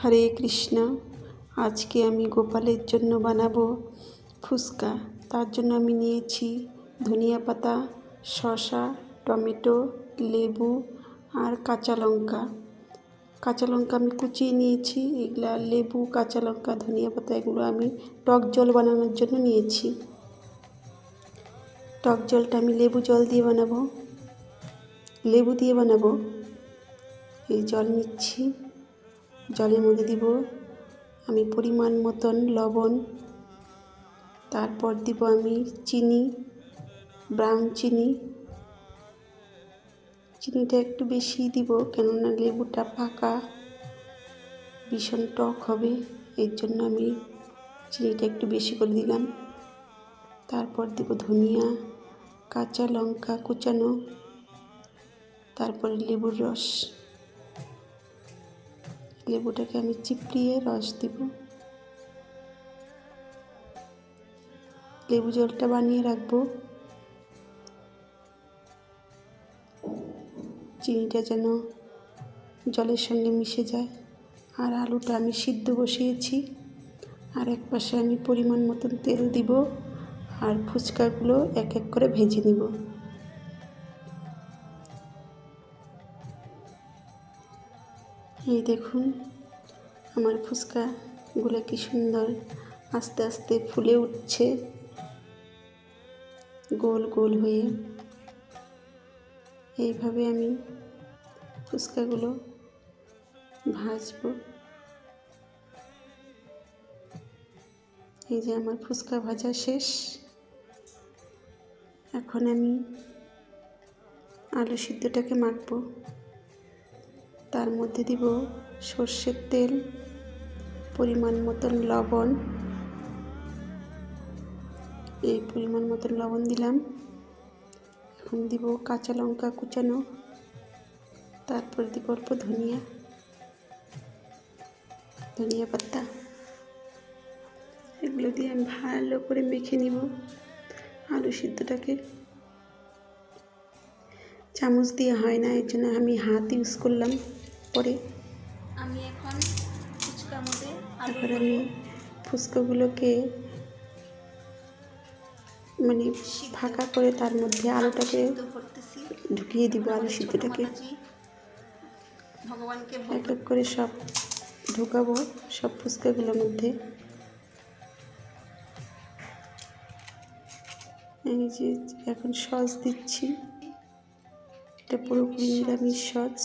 হরে কৃষ্ণ। আজকে আমি গোপালের জন্য বানাবো ফুচকা। তার জন্য আমি নিয়েছি ধনিয়া পাতা, শসা, টমেটো, লেবু আর কাঁচা লঙ্কা। কাঁচা লঙ্কা আমি কুচিয়ে নিয়েছি। এগুলা লেবু, কাঁচা লঙ্কা, ধনিয়া পাতা এগুলো আমি টক জল বানানোর জন্য নিয়েছি। টক জলটা আমি লেবু জল দিয়ে বানাবো, লেবু দিয়ে বানাবো। এই জল নিচ্ছি, জলের মধ্যে দিব আমি পরিমাণ মতন লবণ, তারপর দিব আমি চিনি, ব্রাউন চিনি। চিনিটা একটু বেশি দিব, কেননা লেবুটা পাকা, ভীষণ টক হবে, এর জন্য আমি চিনিটা একটু বেশি করে দিলাম। তারপর দিব ধনিয়া, কাঁচা লঙ্কা কুচানো, তারপরে লেবুর রস। লেবুটাকে আমি চিপড়িয়ে রস দিব। লেবু জলটা বানিয়ে রাখবো। চিনিটা যেন জলের সঙ্গে মিশে যায়। আর আলুটা আমি সিদ্ধ বসিয়েছি। আর এক পাশে আমি পরিমাণ মতন তেল দিব, আর ফুচকাগুলো এক এক করে ভেজে নিব। এই দেখুন আমার ফুচকাগুলো কি সুন্দর আস্তে আস্তে ফুলে উঠছে গোল গোল হয়ে। এইভাবে আমি ফুচকাগুলো ভাজবো। এই যে আমার ফুচকা ভাজা শেষ। এখন আমি আলু সিদ্ধটাকে মাখবো। তার মধ্যে দিব সর্ষের তেল, পরিমাণ মতন লবণ। এই পরিমাণ মতন লবণ দিলাম। এখন দিব কাঁচা লঙ্কা কুচানো, তারপর দিব অল্প ধনিয়া পাতা। এগুলো দিয়ে আমি ভালো করে মেখে নিব আলু সিদ্ধটাকে। চামচ দিয়ে হয় না, এর জন্য আমি হাত ইউজ করলাম। পরে আমি এখন ফুচকার মধ্যে তারপরে আমি ফুচকাগুলোকে মানে ফাঁকা করে তার মধ্যে আলুটাকে ঢুকিয়ে দিব। আলু সিদ্ধটাকে ভগবানকে এক এক করে সব ঢুকাবো সব ফুচকাগুলোর মধ্যে। এই যে এখন সস দিচ্ছি, এটা পুরোপুরি নিরামিষ সস।